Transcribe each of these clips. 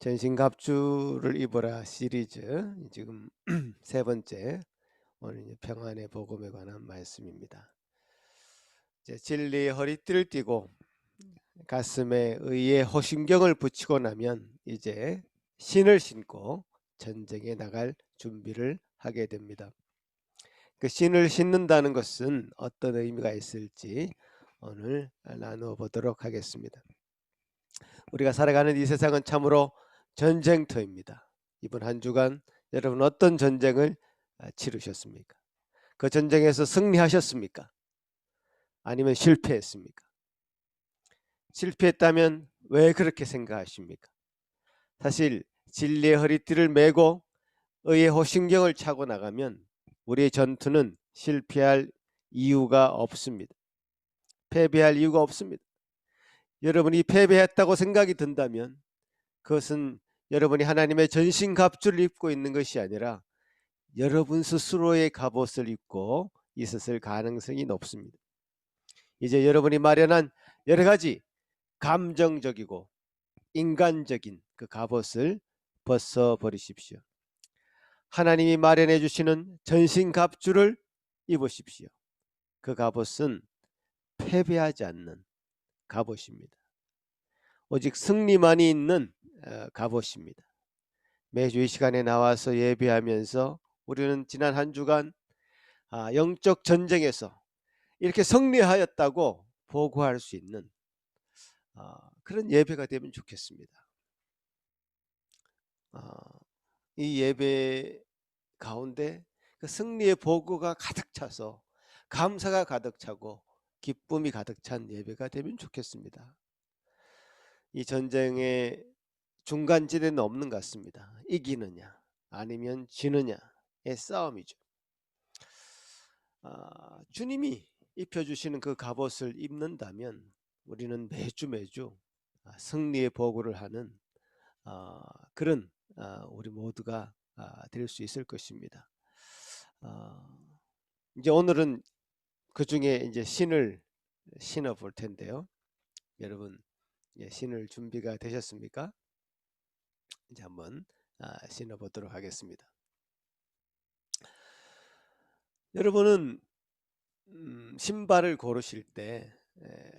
전신갑주를 입어라 시리즈 지금 세 번째, 오늘 이제 평안의 복음에 관한 말씀입니다. 이제 진리의 허리띠를 띠고 가슴에 의의 호심경을 붙이고 나면 이제 신을 신고 전쟁에 나갈 준비를 하게 됩니다. 그 신을 신는다는 것은 어떤 의미가 있을지 오늘 나누어 보도록 하겠습니다. 우리가 살아가는 이 세상은 참으로 전쟁터입니다. 이번 한 주간 여러분 어떤 전쟁을 치르셨습니까? 그 전쟁에서 승리하셨습니까? 아니면 실패했습니까? 실패했다면 왜 그렇게 생각하십니까? 사실 진리의 허리띠를 메고 의의 호신경을 차고 나가면 우리의 전투는 실패할 이유가 없습니다. 패배할 이유가 없습니다. 여러분이 패배했다고 생각이 든다면 그것은 여러분이 하나님의 전신갑주를 입고 있는 것이 아니라 여러분 스스로의 갑옷을 입고 있었을 가능성이 높습니다. 이제 여러분이 마련한 여러 가지 감정적이고 인간적인 그 갑옷을 벗어버리십시오. 하나님이 마련해 주시는 전신갑주를 입으십시오. 그 갑옷은 패배하지 않는 갑옷입니다. 오직 승리만이 있는 갑옷입니다. 매주 이 시간에 나와서 예배하면서 우리는 지난 한 주간 영적 전쟁에서 이렇게 승리하였다고 보고할 수 있는 그런 예배가 되면 좋겠습니다. 이 예배 가운데 그 승리의 보고가 가득 차서 감사가 가득 차고 기쁨이 가득 찬 예배가 되면 좋겠습니다. 이 전쟁의 중간지대는 없는 것 같습니다. 이기느냐 아니면 지느냐의 싸움이죠. 주님이 입혀주시는 그 갑옷을 입는다면 우리는 매주 승리의 보고를 하는 그런 우리 모두가 될 수 있을 것입니다. 이제 오늘은 그 중에 이제 신을 신어 볼 텐데요. 여러분 신을 준비가 되셨습니까? 이제 한번 신어 보도록 하겠습니다. 여러분은 신발을 고르실 때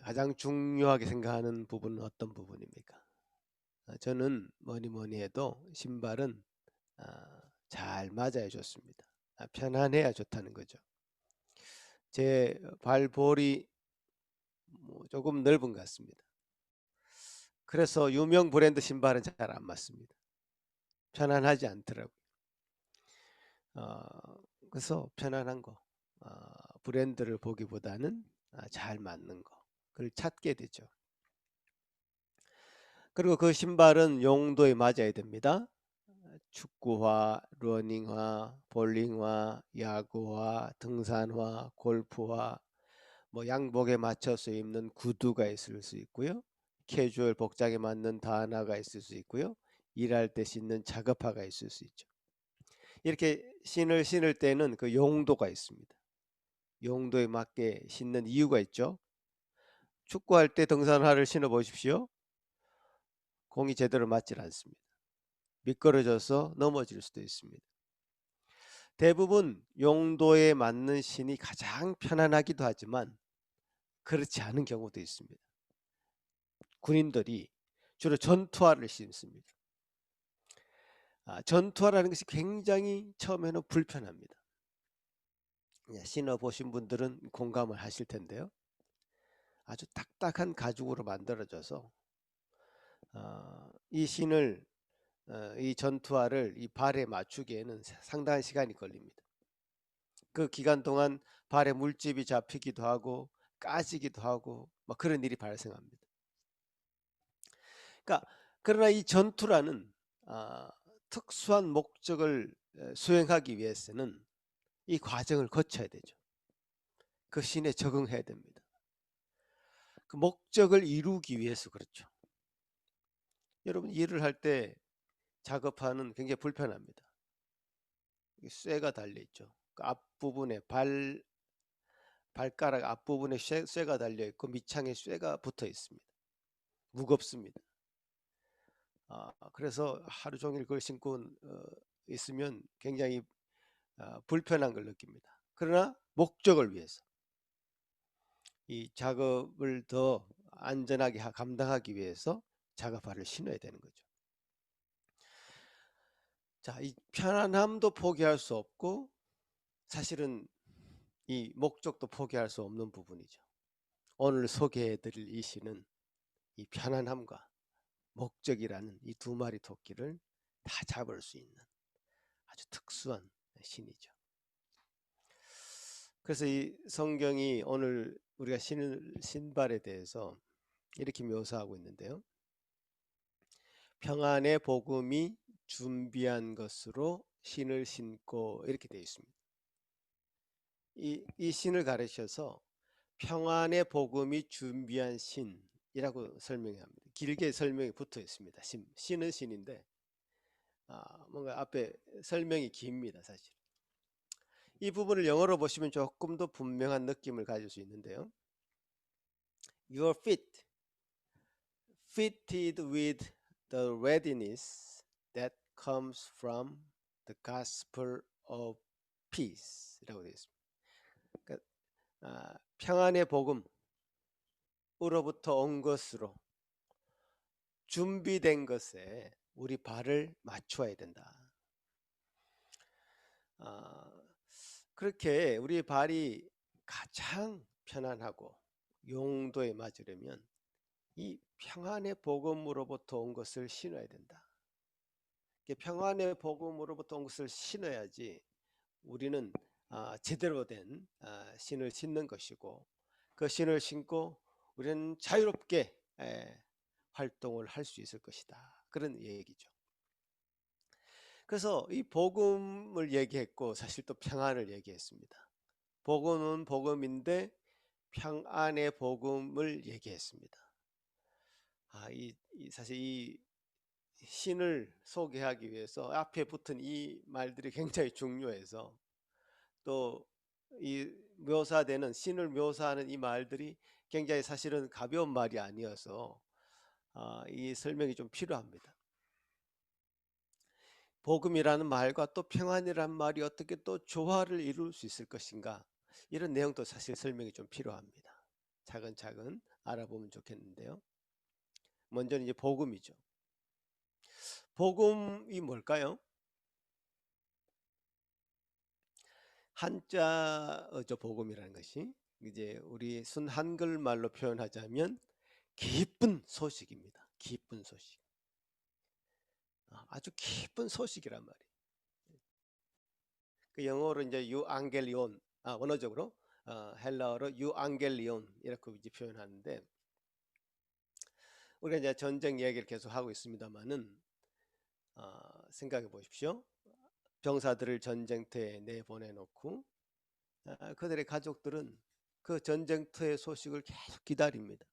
가장 중요하게 생각하는 부분은 어떤 부분입니까? 저는 뭐니 해도 신발은 잘 맞아야 좋습니다. 편안해야 좋다는 거죠. 제 발볼이 조금 넓은 것 같습니다. 그래서 유명 브랜드 신발은 잘 안 맞습니다. 편안하지 않더라고요. 그래서 편안한 거, 브랜드를 보기보다는 잘 맞는 거, 그걸 찾게 되죠. 그리고 그 신발은 용도에 맞아야 됩니다. 축구화, 러닝화, 볼링화, 야구화, 등산화, 골프화, 뭐 양복에 맞춰서 입는 구두가 있을 수 있고요. 캐주얼 복장에 맞는 단화가 있을 수 있고요. 일할 때 신는 작업화가 있을 수 있죠. 이렇게 신을 때는 그 용도가 있습니다. 용도에 맞게 신는 이유가 있죠. 축구할 때 등산화를 신어 보십시오. 공이 제대로 맞질 않습니다. 미끄러져서 넘어질 수도 있습니다. 대부분 용도에 맞는 신이 가장 편안하기도 하지만 그렇지 않은 경우도 있습니다. 군인들이 주로 전투화를 신습니다. 전투화라는 것이 굉장히 처음에는 불편합니다. 신어 보신 분들은 공감을 하실 텐데요. 아주 딱딱한 가죽으로 만들어져서 이 신을 이 전투화를 이 발에 맞추기에는 상당한 시간이 걸립니다. 그 기간 동안 발에 물집이 잡히기도 하고 까지기도 하고 막 그런 일이 발생합니다. 그러나 이 전투라는 특수한 목적을 수행하기 위해서는 이 과정을 거쳐야 되죠. 그 신에 적응해야 됩니다. 그 목적을 이루기 위해서 그렇죠. 여러분 일을 할 때 작업하는 굉장히 불편합니다. 쇠가 달려 있죠. 그 앞부분에 발가락 앞부분에 쇠가 달려 있고 밑창에 쇠가 붙어 있습니다. 무겁습니다. 그래서 하루 종일 그걸 신고 있으면 굉장히 불편한 걸 느낍니다. 그러나 목적을 위해서 이 작업을 더 안전하게 감당하기 위해서 작업화를 신어야 되는 거죠. 자, 이 편안함도 포기할 수 없고 사실은 이 목적도 포기할 수 없는 부분이죠. 오늘 소개해 드릴 이 시는 이 편안함과 목적이라는 이 두 마리 토끼를 다 잡을 수 있는 아주 특수한 신이죠. 그래서 이 성경이 오늘 우리가 신발에 대해서 이렇게 묘사하고 있는데요. 평안의 복음이 준비한 것으로 신을 신고 이렇게 되어 있습니다. 이 신을 가르쳐서 평안의 복음이 준비한 신이라고 설명합니다. 길게 설명이 붙어 있습니다. 신은 신인데 뭔가 앞에 설명이 깁니다. 사실 이 부분을 영어로 보시면 조금 더 분명한 느낌을 가질 수 있는데요. Your feet fitted with the readiness that comes from the gospel of peace라고 되어 있습니다. 그러니까, 평안의 복음으로부터 온 것으로 준비된 것에 우리 발을 맞추어야 된다. 그렇게 우리 발이 가장 편안하고 용도에 맞으려면 이 평안의 복음으로부터 온 것을 신어야 된다. 평안의 복음으로부터 온 것을 신어야지 우리는 제대로 된 신을 신는 것이고 그 신을 신고 우리는 자유롭게 활동을 할 수 있을 것이다. 그런 얘기죠. 그래서 이 복음을 얘기했고 사실 또 평안을 얘기했습니다. 복음은 복음인데 평안의 복음을 얘기했습니다. 사실 이 신을 소개하기 위해서 앞에 붙은 이 말들이 굉장히 중요해서 또 이 묘사되는 신을 묘사하는 이 말들이 굉장히 사실은 가벼운 말이 아니어서 이 설명이 좀 필요합니다. 복음이라는 말과 또 평안이라는 말이 어떻게 또 조화를 이룰 수 있을 것인가, 이런 내용도 사실 설명이 좀 필요합니다. 차근차근 알아보면 좋겠는데요. 먼저는 이제 복음이죠. 복음이 뭘까요? 한자어죠. 복음이라는 것이 이제 우리 순 한글말로 표현하자면 기쁜 소식입니다. 기쁜 소식. 아주 기쁜 소식이란 말이에요. 그 영어로 이제 유앙겔리온, 원어적으로 헬라어로 유앙겔리온 이렇게 이제 표현하는데, 우리가 이제 전쟁 얘기를 계속 하고 있습니다만은 생각해 보십시오. 병사들을 전쟁터에 내보내놓고 그들의 가족들은 그 전쟁터의 소식을 계속 기다립니다.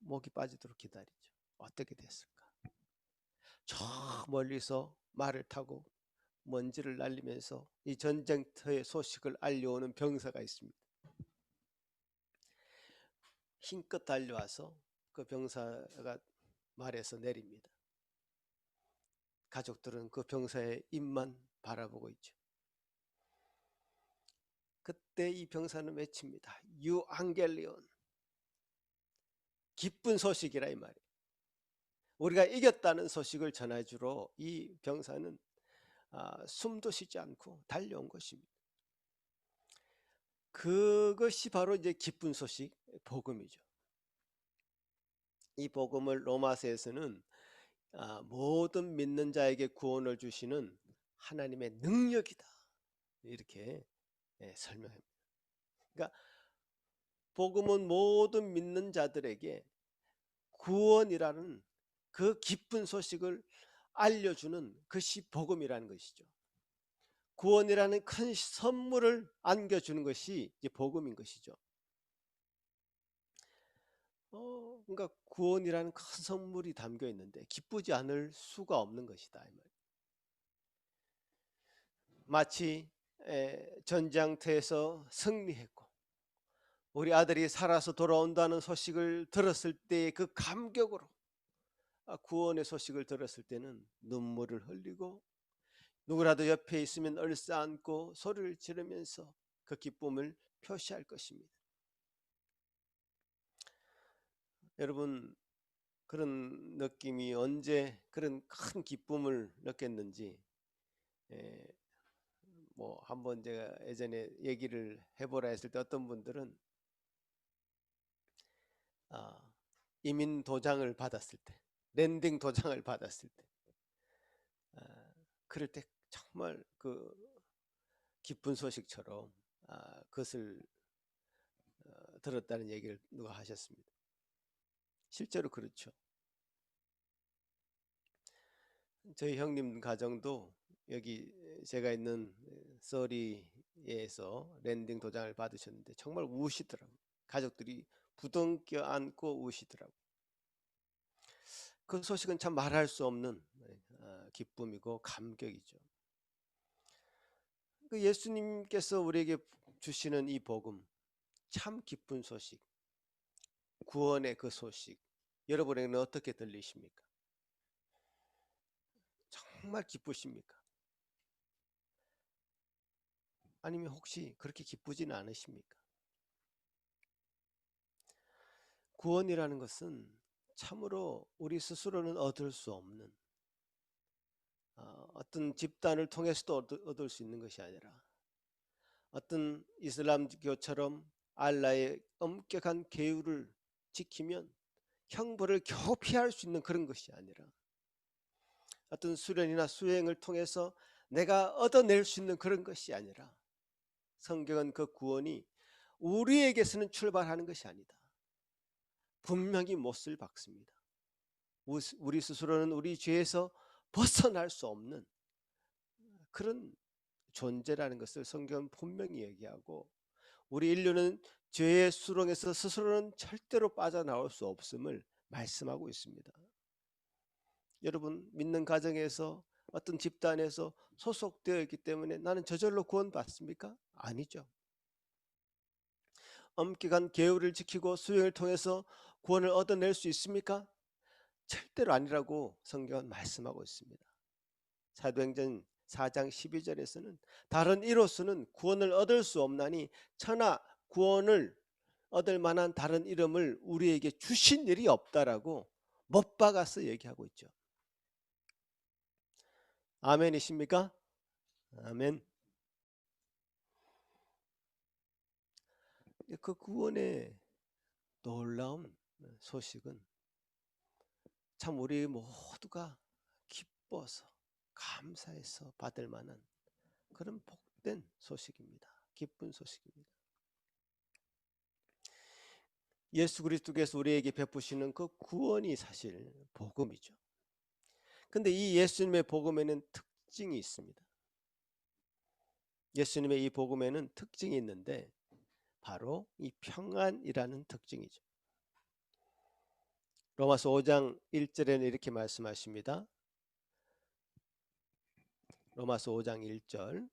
목이 빠지도록 기다리죠. 어떻게 됐을까? 저 멀리서 말을 타고 먼지를 날리면서 이 전쟁터의 소식을 알려오는 병사가 있습니다. 힘껏 달려와서 그 병사가 말에서 내립니다. 가족들은 그 병사의 입만 바라보고 있죠. 그때 이 병사는 외칩니다. 유앙겔리온, 기쁜 소식이라 이 말이에요. 우리가 이겼다는 소식을 전해주러 이 병사는 숨도 쉬지 않고 달려온 것입니다. 그것이 바로 이제 기쁜 소식, 복음이죠. 이 복음을 로마서에서는 모든 믿는 자에게 구원을 주시는 하나님의 능력이다, 이렇게 설명합니다. 그러니까 복음은 모든 믿는 자들에게 구원이라는 그 기쁜 소식을 알려주는 것이 복음이라는 것이죠. 구원이라는 큰 선물을 안겨주는 것이 이제 복음인 것이죠. 그러니까 구원이라는 큰 선물이 담겨 있는데 기쁘지 않을 수가 없는 것이다. 마치 전장터에서 승리했고 우리 아들이 살아서 돌아온다는 소식을 들었을 때의 그 감격으로 구원의 소식을 들었을 때는 눈물을 흘리고 누구라도 옆에 있으면 얼싸안고 소리를 지르면서 그 기쁨을 표시할 것입니다. 여러분, 그런 느낌이 언제 그런 큰 기쁨을 느꼈는지, 예, 뭐 한번 제가 예전에 얘기를 해보라 했을 때 어떤 분들은 이민 도장을 받았을 때, 랜딩 도장을 받았을 때, 그럴 때 정말 그 기쁜 소식처럼 그것을 들었다는 얘기를 누가 하셨습니다. 실제로 그렇죠. 저희 형님 가정도 여기 제가 있는 서리에서 랜딩 도장을 받으셨는데 정말 우시더라고요. 가족들이 부둥켜 안고 우시더라고요. 그 소식은 참 말할 수 없는 기쁨이고 감격이죠. 그 예수님께서 우리에게 주시는 이 복음, 참 기쁜 소식, 구원의 그 소식, 여러분에게는 어떻게 들리십니까? 정말 기쁘십니까? 아니면 혹시 그렇게 기쁘지는 않으십니까? 구원이라는 것은 참으로 우리 스스로는 얻을 수 없는 어떤 집단을 통해서도 얻을 수 있는 것이 아니라 어떤 이슬람교처럼 알라의 엄격한 계율을 지키면 형벌을 겨우 피할 수 있는 그런 것이 아니라 어떤 수련이나 수행을 통해서 내가 얻어낼 수 있는 그런 것이 아니라 성경은 그 구원이 우리에게서는 출발하는 것이 아니다. 분명히 못을 박습니다. 우리 스스로는 우리 죄에서 벗어날 수 없는 그런 존재라는 것을 성경은 분명히 얘기하고 우리 인류는 죄의 수렁에서 스스로는 절대로 빠져나올 수 없음을 말씀하고 있습니다. 여러분 믿는 가정에서 어떤 집단에서 소속되어 있기 때문에 나는 저절로 구원받습니까? 아니죠. 엄격한 계율을 지키고 수행을 통해서 구원을 얻어낼 수 있습니까? 절대로 아니라고 성경은 말씀하고 있습니다. 사도행전 4장 12절에서는 다른 이로서는 구원을 얻을 수 없나니 천하 구원을 얻을 만한 다른 이름을 우리에게 주신 일이 없다라고 못 박아서 얘기하고 있죠. 아멘이십니까? 아멘. 그 구원의 놀라운 소식은 참 우리 모두가 기뻐서 감사해서 받을 만한 그런 복된 소식입니다. 기쁜 소식입니다. 예수 그리스도께서 우리에게 베푸시는 그 구원이 사실 복음이죠. 근데 이 예수님의 복음에는 특징이 있습니다. 예수님의 이 복음에는 특징이 있는데 바로 이 평안이라는 특징이죠. 로마서 5장 1절에는 이렇게 말씀하십니다. 로마서 5장 1절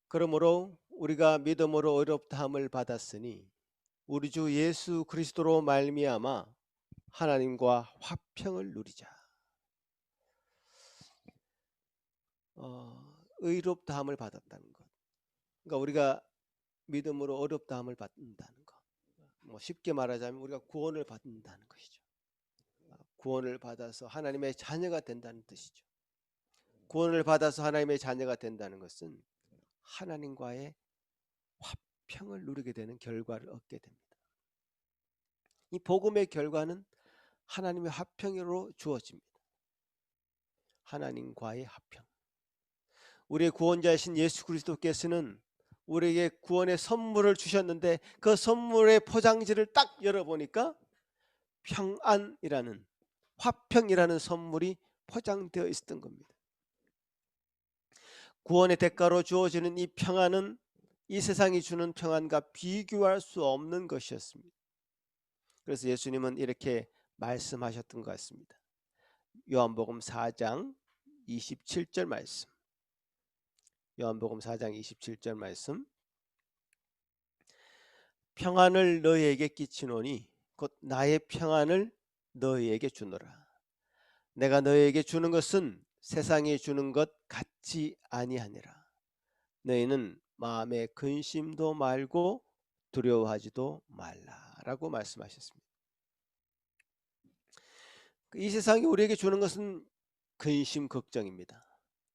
그러므로 우리가 믿음으로 의롭다함을 받았으니 우리 주 예수 그리스도로 말미암아 하나님과 화평을 누리자. 의롭다함을 받았다는 것. 그러니까 우리가 믿음으로 의롭다함을 받는다는 것. 뭐 쉽게 말하자면 우리가 구원을 받는다는 것이죠. 구원을 받아서 하나님의 자녀가 된다는 뜻이죠. 구원을 받아서 하나님의 자녀가 된다는 것은 하나님과의 화평을 누리게 되는 결과를 얻게 됩니다. 이 복음의 결과는 하나님의 화평으로 주어집니다. 하나님과의 화평. 우리의 구원자이신 예수 그리스도께서는 우리에게 구원의 선물을 주셨는데 그 선물의 포장지를 딱 열어보니까 평안이라는 화평이라는 선물이 포장되어 있었던 겁니다. 구원의 대가로 주어지는 이 평안은 이 세상이 주는 평안과 비교할 수 없는 것이었습니다. 그래서 예수님은 이렇게 말씀하셨던 것 같습니다. 요한복음 4장 27절 말씀. 요한복음 4장 27절 말씀. 평안을 너희에게 끼치노니 곧 나의 평안을 너희에게 주노라. 내가 너희에게 주는 것은 세상이 주는 것 같지 아니하니라. 너희는 마음에 근심도 말고 두려워하지도 말라라고 말씀하셨습니다. 이 세상이 우리에게 주는 것은 근심 걱정입니다.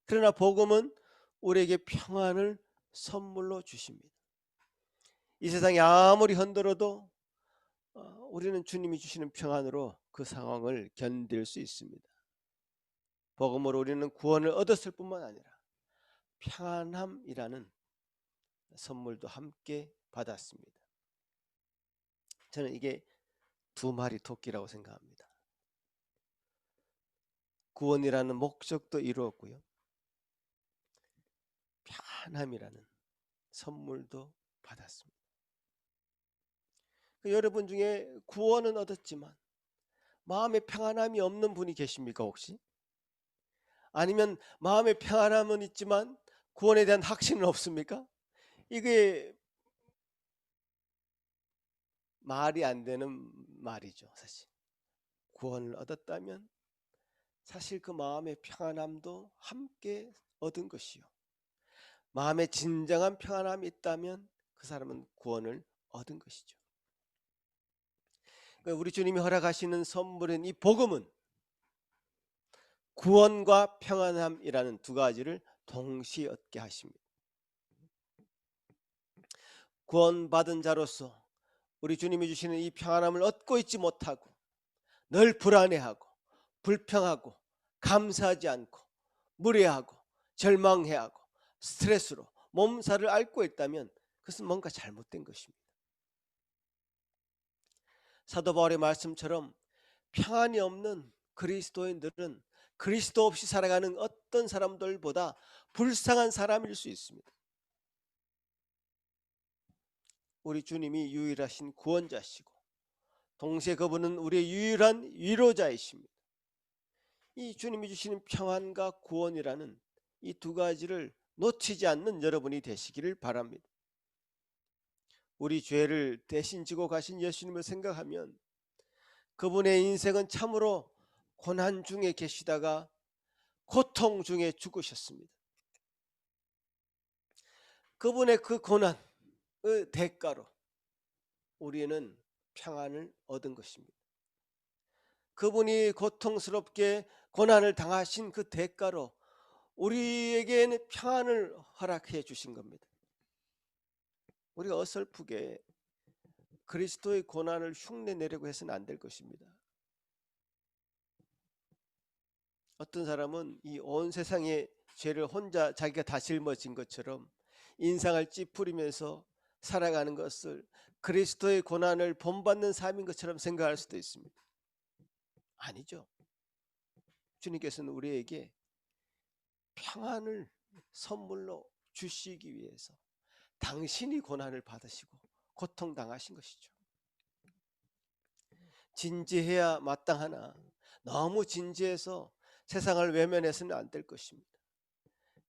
그러나 복음은 우리에게 평안을 선물로 주십니다. 이 세상이 아무리 흔들어도 우리는 주님이 주시는 평안으로 그 상황을 견딜 수 있습니다. 복음으로 우리는 구원을 얻었을 뿐만 아니라 평안함이라는 선물도 함께 받았습니다. 저는 이게 두 마리 토끼라고 생각합니다. 구원이라는 목적도 이루었고요, 평안함이라는 선물도 받았습니다. 여러분 중에 구원은 얻었지만 마음에 평안함이 없는 분이 계십니까 혹시? 아니면 마음에 평안함은 있지만 구원에 대한 확신은 없습니까? 이게 말이 안 되는 말이죠. 사실 구원을 얻었다면 사실 그 마음의 평안함도 함께 얻은 것이요, 마음에 진정한 평안함이 있다면 그 사람은 구원을 얻은 것이죠. 우리 주님이 허락하시는 선물인 이 복음은 구원과 평안함이라는 두 가지를 동시에 얻게 하십니다. 구원받은 자로서 우리 주님이 주시는 이 평안함을 얻고 있지 못하고 늘 불안해하고 불평하고 감사하지 않고 무례하고 절망해하고 스트레스로 몸살을 앓고 있다면 그것은 뭔가 잘못된 것입니다. 사도 바울의 말씀처럼 평안이 없는 그리스도인들은 그리스도 없이 살아가는 어떤 사람들보다 불쌍한 사람일 수 있습니다. 우리 주님이 유일하신 구원자시고 동시에 그분은 우리의 유일한 위로자이십니다. 이 주님이 주시는 평안과 구원이라는 이 두 가지를 놓치지 않는 여러분이 되시기를 바랍니다. 우리 죄를 대신 지고 가신 예수님을 생각하면 그분의 인생은 참으로 고난 중에 계시다가 고통 중에 죽으셨습니다. 그분의 그 고난의 대가로 우리는 평안을 얻은 것입니다. 그분이 고통스럽게 고난을 당하신 그 대가로 우리에게는 평안을 허락해 주신 겁니다. 우리가 어설프게 그리스도의 고난을 흉내내려고 해서는 안 될 것입니다. 어떤 사람은 이 온 세상의 죄를 혼자 자기가 다 짊어진 것처럼 인상을 찌푸리면서 살아가는 것을 그리스도의 고난을 본받는 삶인 것처럼 생각할 수도 있습니다. 아니죠. 주님께서는 우리에게 평안을 선물로 주시기 위해서 당신이 고난을 받으시고 고통당하신 것이죠. 진지해야 마땅하나 너무 진지해서 세상을 외면해서는 안 될 것입니다.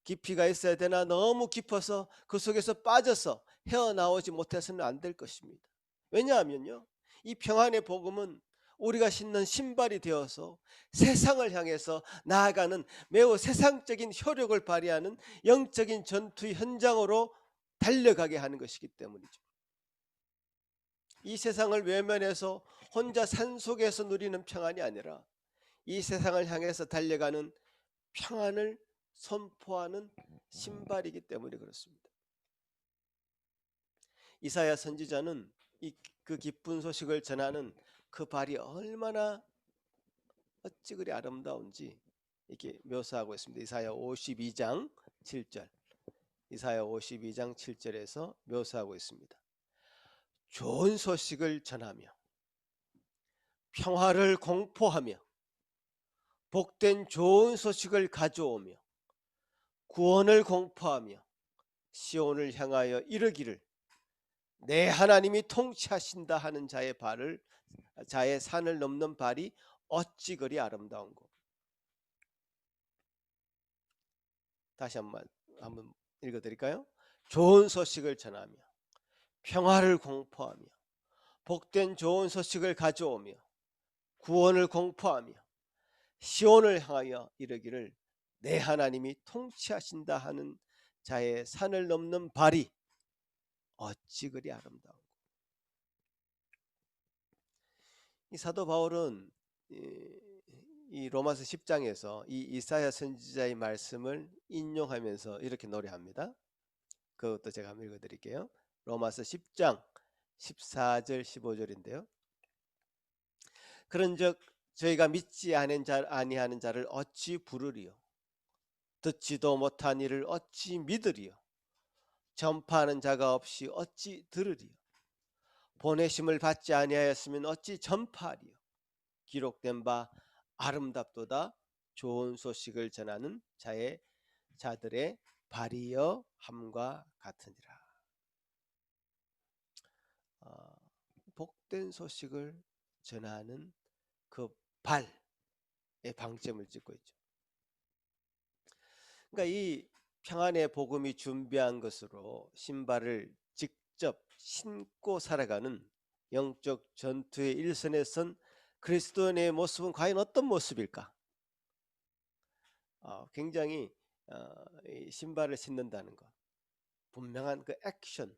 깊이가 있어야 되나 너무 깊어서 그 속에서 빠져서 헤어나오지 못해서는 안 될 것입니다. 왜냐하면요, 이 평안의 복음은 우리가 신는 신발이 되어서 세상을 향해서 나아가는 매우 세상적인 효력을 발휘하는 영적인 전투의 현장으로 달려가게 하는 것이기 때문이죠. 이 세상을 외면해서 혼자 산속에서 누리는 평안이 아니라 이 세상을 향해서 달려가는 평안을 선포하는 신발이기 때문에 그렇습니다. 이사야 선지자는 그 기쁜 소식을 전하는 그 발이 얼마나 어찌 그리 아름다운지 이렇게 묘사하고 있습니다. 이사야 52장 7절, 이사야 52장 7절에서 묘사하고 있습니다. 좋은 소식을 전하며 평화를 공포하며 복된 좋은 소식을 가져오며 구원을 공포하며 시온을 향하여 이르기를 내 하나님이 통치하신다 하는 자의 산을 넘는 발이 어찌 그리 아름다운고. 다시 한번 읽어드릴까요? 좋은 소식을 전하며 평화를 공포하며 복된 좋은 소식을 가져오며 구원을 공포하며 시온을 향하여 이르기를 내 하나님이 통치하신다 하는 자의 산을 넘는 발이 어찌 그리 아름다운고. 이 사도 바울은 이 로마서 10장에서 이 이사야 선지자의 말씀을 인용하면서 이렇게 노래합니다. 그것도 제가 한번 읽어드릴게요. 로마서 10장 14절 15절인데요. 그런즉 저희가 믿지 아니하는 자를 어찌 부르리요? 듣지도 못한 이를 어찌 믿으리요? 전파하는 자가 없이 어찌 들으리요? 보내심을 받지 아니하였으면 어찌 전파하리요? 기록된 바 아름답도다 좋은 소식을 전하는 자들의 발이여 함과 같으니라. 복된 소식을 전하는 그 발에 방점을 찍고 있죠. 그러니까 이 평안의 복음이 준비한 것으로 신발을 직접 신고 살아가는 영적 전투의 일선에 선 그리스도인의 모습은 과연 어떤 모습일까? 굉장히 이 신발을 신는다는 것, 분명한 그 액션,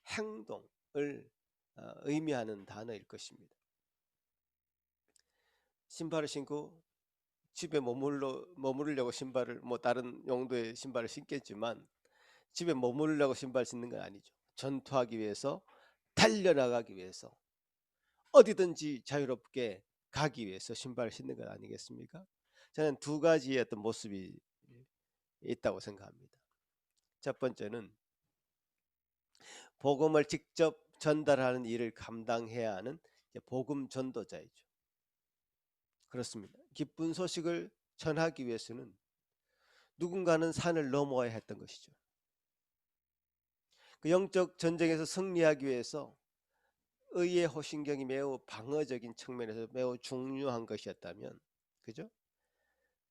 행동을 의미하는 단어일 것입니다. 신발을 신고 집에 머무르려고 신발을, 뭐 다른 용도의 신발을 신겠지만 집에 머무르려고 신발 신는 건 아니죠. 전투하기 위해서, 달려나가기 위해서, 어디든지 자유롭게 가기 위해서 신발을 신는 것 아니겠습니까? 저는 두 가지의 어떤 모습이 있다고 생각합니다. 첫 번째는 복음을 직접 전달하는 일을 감당해야 하는 복음 전도자이죠. 그렇습니다. 기쁜 소식을 전하기 위해서는 누군가는 산을 넘어야 했던 것이죠. 그 영적 전쟁에서 승리하기 위해서 의의 호신경이 매우 방어적인 측면에서 매우 중요한 것이었다면, 그죠?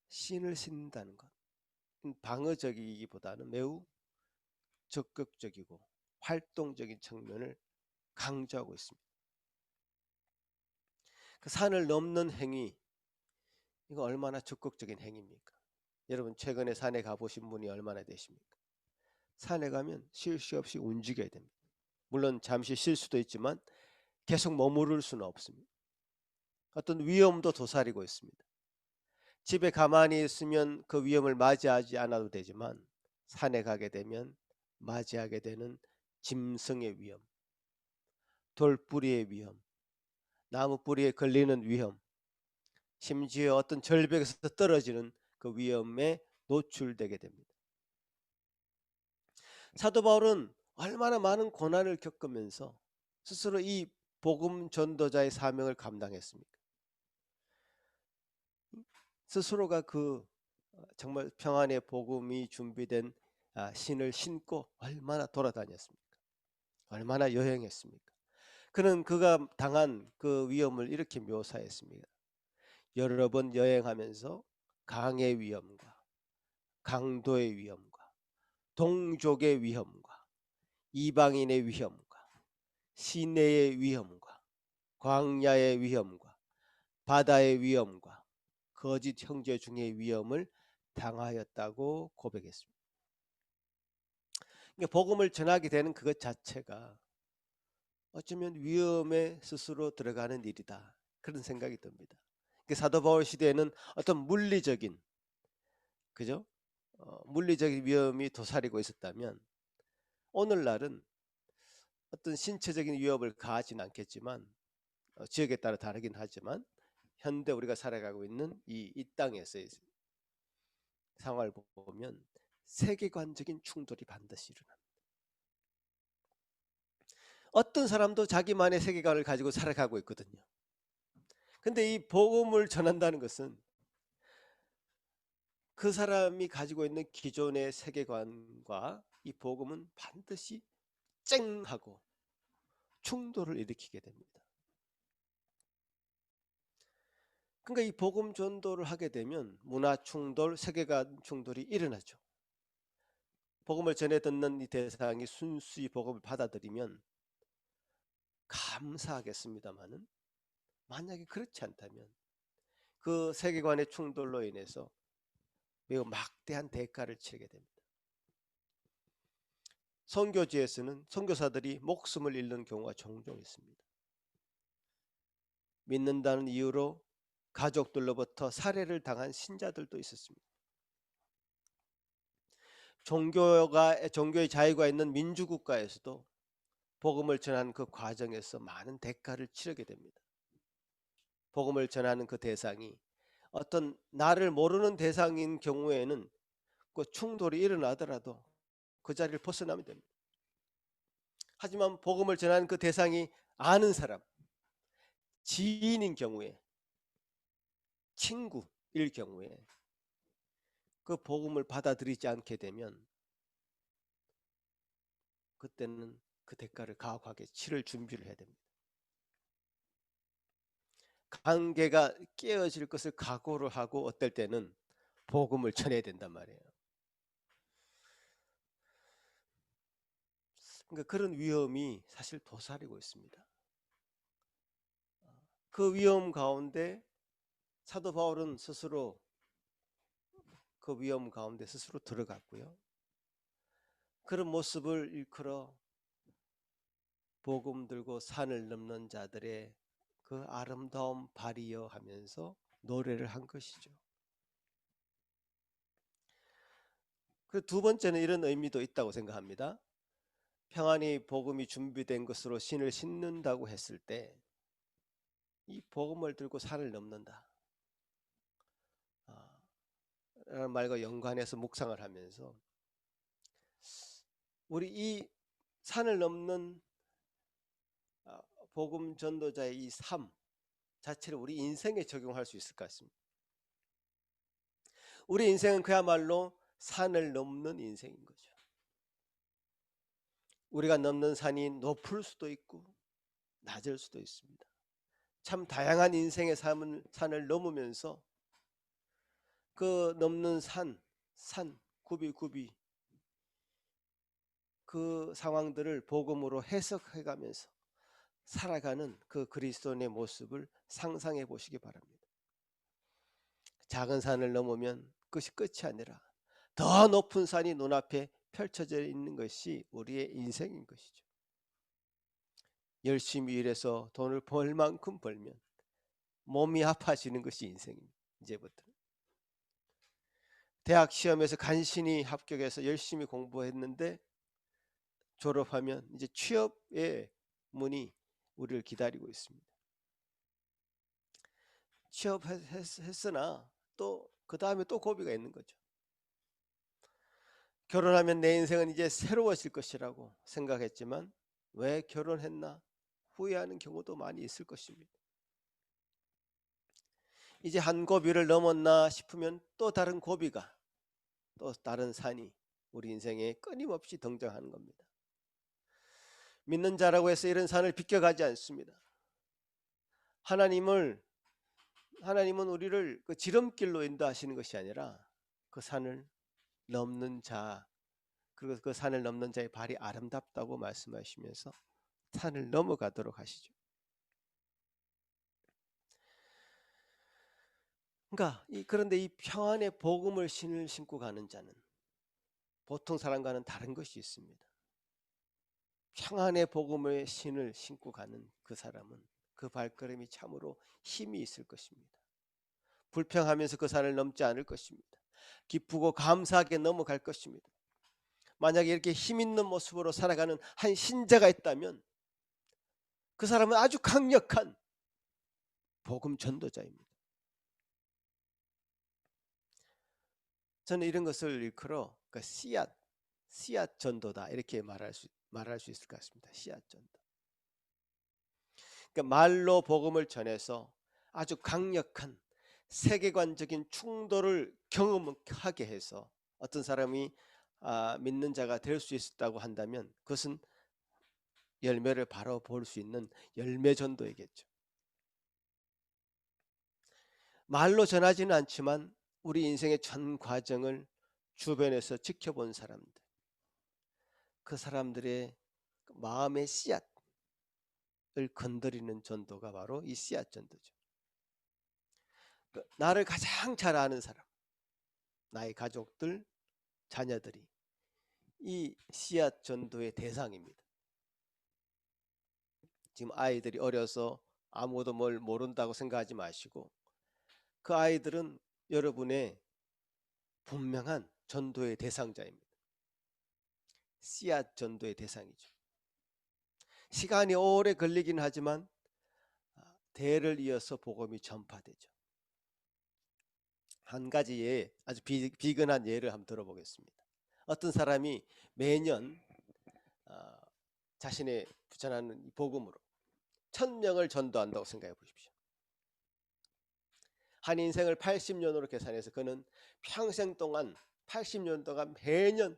신을 신는다는 것, 방어적이기보다는 매우 적극적이고 활동적인 측면을 강조하고 있습니다. 그 산을 넘는 행위, 이거 얼마나 적극적인 행위입니까? 여러분 최근에 산에 가보신 분이 얼마나 되십니까? 산에 가면 쉴 새 없이 움직여야 됩니다. 물론 잠시 쉴 수도 있지만 계속 머무를 수는 없습니다. 어떤 위험도 도사리고 있습니다. 집에 가만히 있으면 그 위험을 맞이하지 않아도 되지만 산에 가게 되면 맞이하게 되는 짐승의 위험, 돌뿌리의 위험, 나무 뿌리에 걸리는 위험, 심지어 어떤 절벽에서 떨어지는 그 위험에 노출되게 됩니다. 사도 바울은 얼마나 많은 고난을 겪으면서 스스로 이 복음 전도자의 사명을 감당했습니까? 스스로가 그 정말 평안의 복음이 준비된 신을 신고 얼마나 돌아다녔습니까? 얼마나 여행했습니까? 그는 그가 당한 그 위험을 이렇게 묘사했습니다. 여러 번 여행하면서 강의 위험과 강도의 위험과 동족의 위험과 이방인의 위험과 시내의 위험과 광야의 위험과 바다의 위험과 거짓 형제 중의 위험을 당하였다고 고백했습니다. 그러니까 복음을 전하게 되는 그것 자체가 어쩌면 위험에 스스로 들어가는 일이다, 그런 생각이 듭니다. 사도 바울 시대에는 어떤 물리적인, 그죠? 물리적인 위험이 도사리고 있었다면 오늘날은 어떤 신체적인 위협을 가하지는 않겠지만 지역에 따라 다르긴 하지만 현대 우리가 살아가고 있는 이 땅에서의 상황을 보면 세계관적인 충돌이 반드시 일어납니다. 어떤 사람도 자기만의 세계관을 가지고 살아가고 있거든요. 근데 이 복음을 전한다는 것은 그 사람이 가지고 있는 기존의 세계관과 이 복음은 반드시 쨍하고 충돌을 일으키게 됩니다. 그러니까 이 복음 전도를 하게 되면 문화 충돌, 세계관 충돌이 일어나죠. 복음을 전해 듣는 이 대상이 순수히 복음을 받아들이면 감사하겠습니다마는, 만약에 그렇지 않다면 그 세계관의 충돌로 인해서 매우 막대한 대가를 치르게 됩니다. 선교지에서는 선교사들이 목숨을 잃는 경우가 종종 있습니다. 믿는다는 이유로 가족들로부터 살해를 당한 신자들도 있었습니다. 종교의 자유가 있는 민주국가에서도 복음을 전하는 그 과정에서 많은 대가를 치르게 됩니다. 복음을 전하는 그 대상이 어떤 나를 모르는 대상인 경우에는 그 충돌이 일어나더라도 그 자리를 벗어나면 됩니다. 하지만 복음을 전하는 그 대상이 아는 사람, 지인인 경우에, 친구일 경우에 그 복음을 받아들이지 않게 되면 그때는 그 대가를 가혹하게 치를 준비를 해야 됩니다. 관계가 깨어질 것을 각오를 하고 어떨 때는 복음을 전해야 된단 말이에요. 그러니까 그런 위험이 사실 도사리고 있습니다. 그 위험 가운데 사도 바울은 스스로 그 위험 가운데 스스로 들어갔고요. 그런 모습을 일컬어 복음 들고 산을 넘는 자들의 그 아름다운 발이여 하면서 노래를 한 것이죠. 그 두 번째는 이런 의미도 있다고 생각합니다. 평안히 복음이 준비된 것으로 신을 신는다고 했을 때 이 복음을 들고 산을 넘는다 라는 말과 연관해서 묵상을 하면서 우리 이 산을 넘는 복음 전도자의 이 삶 자체를 우리 인생에 적용할 수 있을 것 같습니다. 우리 인생은 그야말로 산을 넘는 인생인 거죠. 우리가 넘는 산이 높을 수도 있고 낮을 수도 있습니다. 참 다양한 인생의 산을 넘으면서 그 넘는 산 굽이 그 상황들을 복음으로 해석해가면서 살아가는 그 그리스도인의 모습을 상상해 보시기 바랍니다. 작은 산을 넘으면 그것이 끝이 아니라 더 높은 산이 눈앞에 펼쳐져 있는 것이 우리의 인생인 것이죠. 열심히 일해서 돈을 벌 만큼 벌면 몸이 아파지는 것이 인생입니다. 이제부터 대학 시험에서 간신히 합격해서 열심히 공부했는데 졸업하면 이제 취업의 문이 우리를 기다리고 있습니다. 취업했으나 또 그 다음에 또 고비가 있는 거죠. 결혼하면 내 인생은 이제 새로워질 것이라고 생각했지만 왜 결혼했나 후회하는 경우도 많이 있을 것입니다. 이제 한 고비를 넘었나 싶으면 또 다른 고비가 또 다른 산이 우리 인생에 끊임없이 등장하는 겁니다. 믿는 자라고 해서 이런 산을 비껴가지 않습니다. 하나님은 우리를 그 지름길로 인도하시는 것이 아니라 그 산을 넘는 자, 그리고 그 산을 넘는 자의 발이 아름답다고 말씀하시면서 산을 넘어가도록 하시죠. 그러니까 그런데 이 평안의 복음을 신을 신고 가는 자는 보통 사람과는 다른 것이 있습니다. 평안의 복음의 신을 신고 가는 그 사람은 그 발걸음이 참으로 힘이 있을 것입니다. 불평하면서 그 산을 넘지 않을 것입니다. 기쁘고 감사하게 넘어갈 것입니다. 만약에 이렇게 힘 있는 모습으로 살아가는 한 신자가 있다면 그 사람은 아주 강력한 복음 전도자입니다. 저는 이런 것을 일컬어 씨앗 전도다 이렇게 말할 수 있을 것 같습니다. 씨앗 전도. 그러니까 말로 복음을 전해서 아주 강력한 세계관적인 충돌을 경험하게 해서 어떤 사람이 믿는 자가 될 수 있었다고 한다면 그것은 열매를 바로 볼 수 있는 열매 전도이겠죠. 말로 전하지는 않지만 우리 인생의 전 과정을 주변에서 지켜본 사람들, 그 사람들의 마음의 씨앗을 건드리는 전도가 바로 이 씨앗 전도죠. 나를 가장 잘 아는 사람, 나의 가족들, 자녀들이 이 씨앗 전도의 대상입니다. 지금 아이들이 어려서 아무도 뭘 모른다고 생각하지 마시고 그 아이들은 여러분의 분명한 전도의 대상자입니다. 씨앗 전도의 대상이죠. 시간이 오래 걸리긴 하지만 대를 이어서 복음이 전파되죠. 한 가지 예, 아주 비근한 예를 한번 들어보겠습니다. 어떤 사람이 매년 자신의 전하는 복음으로 1000명을 전도한다고 생각해 보십시오. 한 인생을 80년으로 계산해서 그는 평생 동안 80년 동안 매년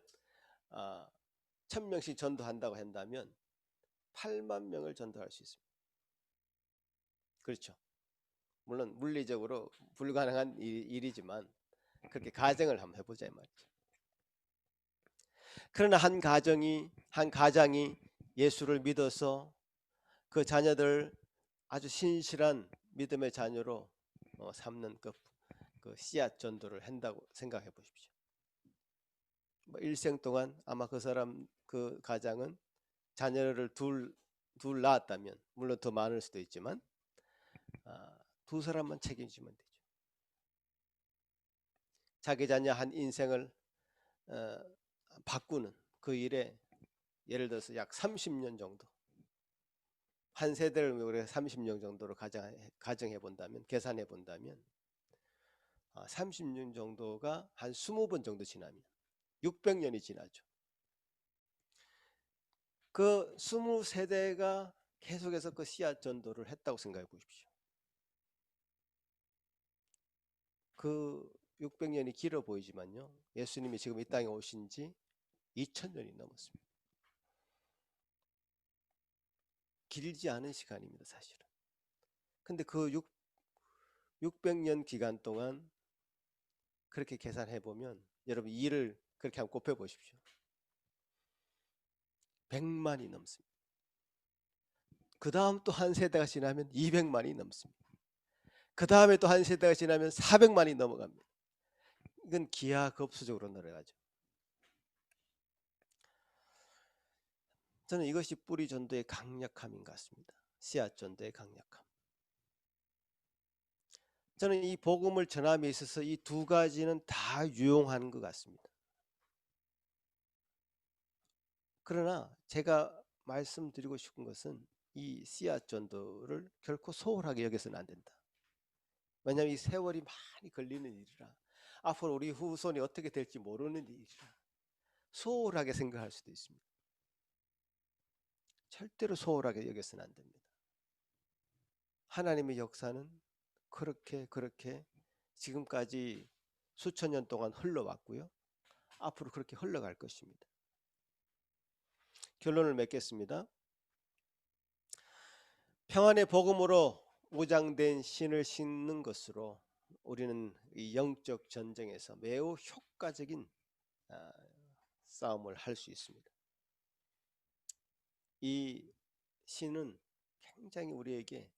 1000명씩 전도한다고 한다면 8만 명을 전도할 수 있습니다. 그렇죠. 물론 물리적으로 불가능한 일이지만 그렇게 가정을 한번 해보자 이 말이죠. 그러나 한 가장이 예수를 믿어서 그 자녀들 아주 신실한 믿음의 자녀로 삼는 그 씨앗 전도를 한다고 생각해 보십시오. 일생 동안 아마 그 사람 그 가장은 자녀를 둘 낳았다면 물론 더 많을 수도 있지만 두 사람만 책임지면 되죠. 자기 자녀 한 인생을 바꾸는 그 일에 예를 들어서 약 30년 정도 한 세대를 우리가 30년 정도로 가정해 본다면 계산해 본다면 30년 정도가 한 20번 정도 지나면 600년이 지나죠. 그 20세대가 계속해서 그 씨앗 전도를 했다고 생각해 보십시오. 그 600년이 길어 보이지만요. 예수님이 지금 이 땅에 오신 지 2000년이 넘었습니다. 길지 않은 시간입니다, 사실은. 근데 그 600년 기간 동안 그렇게 계산해 보면 여러분 일을 그렇게 한번 곱해 보십시오. 100만이 넘습니다. 그 다음 또 한 세대가 지나면 200만이 넘습니다. 그 다음에 또 한 세대가 지나면 400만이 넘어갑니다. 이건 기하급수적으로 늘어가죠. 저는 이것이 뿌리 전도의 강력함인 것 같습니다. 씨앗 전도의 강력함. 저는 이 복음을 전함에 있어서 이 두 가지는 다 유용한 것 같습니다. 그러나 제가 말씀드리고 싶은 것은 이 씨앗 전도를 결코 소홀하게 여겨서는 안 된다. 왜냐하면 이 세월이 많이 걸리는 일이라 앞으로 우리 후손이 어떻게 될지 모르는 일이라 소홀하게 생각할 수도 있습니다. 절대로 소홀하게 여겨서는 안 됩니다. 하나님의 역사는 그렇게 지금까지 수천 년 동안 흘러왔고요. 앞으로 그렇게 흘러갈 것입니다. 결론을 맺겠습니다. 평안의 복음으로 무장된 신을 신는 것으로 우리는 이 영적 전쟁에서 매우 효과적인 싸움을 할 수 있습니다. 이 신은 굉장히 우리에게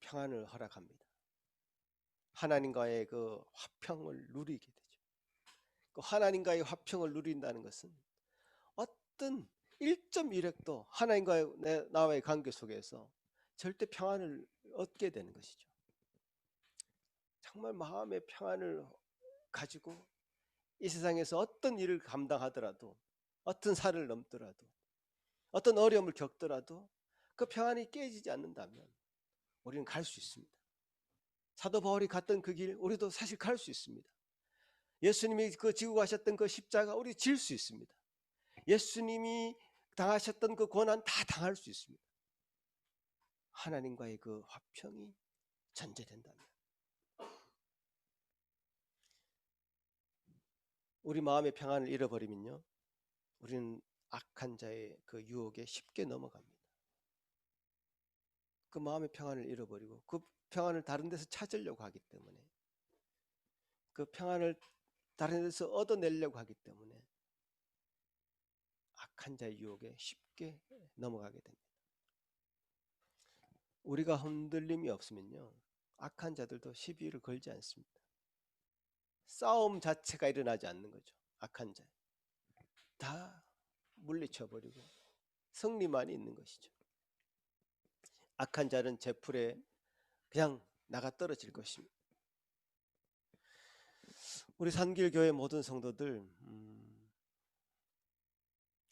평안을 허락합니다. 하나님과의 그 화평을 누리게 되죠. 그 하나님과의 화평을 누린다는 것은 어떤 1.1획도 하나님과의 나와의 관계 속에서 절대 평안을 얻게 되는 것이죠. 정말 마음의 평안을 가지고 이 세상에서 어떤 일을 감당하더라도 어떤 산을 넘더라도 어떤 어려움을 겪더라도 그 평안이 깨지지 않는다면 우리는 갈 수 있습니다. 사도 바울이 갔던 그 길 우리도 사실 갈 수 있습니다. 예수님이 그 지고 가셨던 그 십자가 우리 질 수 있습니다. 예수님이 당하셨던 그 고난 다 당할 수 있습니다. 하나님과의 그 화평이 전제된다면 우리 마음의 평안을 잃어버리면요 우리는 악한 자의 그 유혹에 쉽게 넘어갑니다. 그 마음의 평안을 잃어버리고 그 평안을 다른 데서 찾으려고 하기 때문에 그 평안을 다른 데서 얻어내려고 하기 때문에 악한 자의 유혹에 쉽게 넘어가게 됩니다. 우리가 흔들림이 없으면요 악한 자들도 시비를 걸지 않습니다. 싸움 자체가 일어나지 않는 거죠. 악한 자 다 물리쳐버리고 승리만이 있는 것이죠. 악한 자는 제풀에 그냥 나가 떨어질 것입니다. 우리 산길교회 모든 성도들,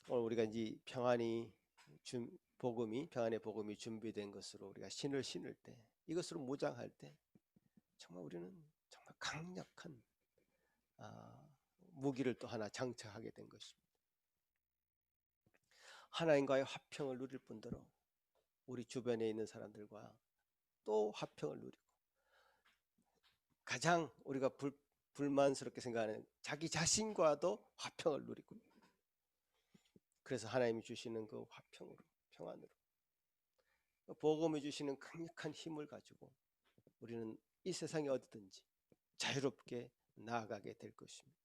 오늘 우리가 이제 평안의 복음이 준비된 것으로 우리가 신을 신을 때, 이것으로 무장할 때 정말 우리는 정말 강력한 무기를 또 하나 장착하게 된 것입니다. 하나님과의 화평을 누릴 뿐더러 우리 주변에 있는 사람들과 또 화평을 누리고, 가장 우리가 불만스럽게 생각하는 자기 자신과도 화평을 누리고, 그래서 하나님이 주시는 그 화평으로, 평안으로, 복음이 주시는 강력한 힘을 가지고 우리는 이 세상에 어디든지 자유롭게 나아가게 될 것입니다.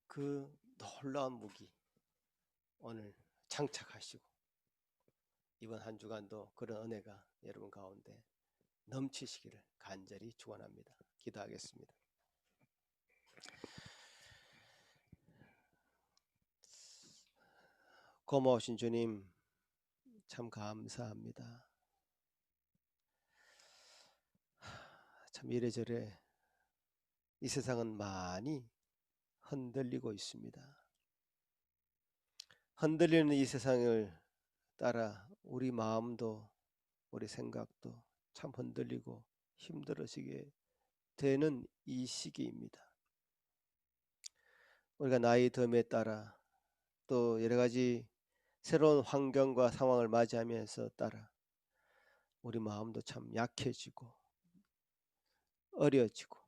그 놀라운 무기 오늘 장착하시고 이번 한 주간도 그런 은혜가 여러분 가운데 넘치시기를 간절히 축원합니다. 기도하겠습니다. 고마우신 주님, 참 감사합니다. 참 이래저래 이 세상은 많이 흔들리고 있습니다. 흔들리는 이 세상을 따라 우리 마음도 우리 생각도 참 흔들리고 힘들어지게 되는 이 시기입니다. 우리가 나이 듦에 따라 또 여러 가지 새로운 환경과 상황을 맞이하면서 따라 우리 마음도 참 약해지고 어려지고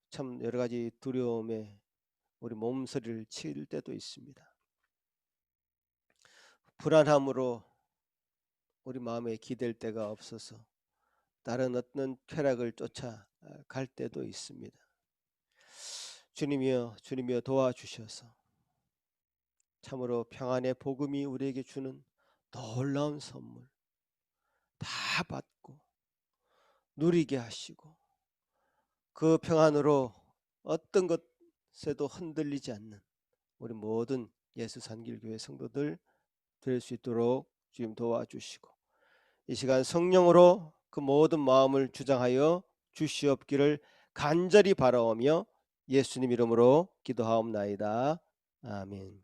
참 여러 가지 두려움에 우리 몸서리를 칠 때도 있습니다. 불안함으로 우리 마음에 기댈 데가 없어서 다른 어떤 쾌락을 쫓아갈 때도 있습니다. 주님이여 도와주셔서 참으로 평안의 복음이 우리에게 주는 놀라운 선물 다 받고 누리게 하시고, 그 평안으로 어떤 것에도 흔들리지 않는 우리 모든 예수산길교회 성도들 될 수 있도록 주님 도와주시고, 이 시간 성령으로 그 모든 마음을 주장하여 주시옵기를 간절히 바라오며 예수님 이름으로 기도하옵나이다. 아멘.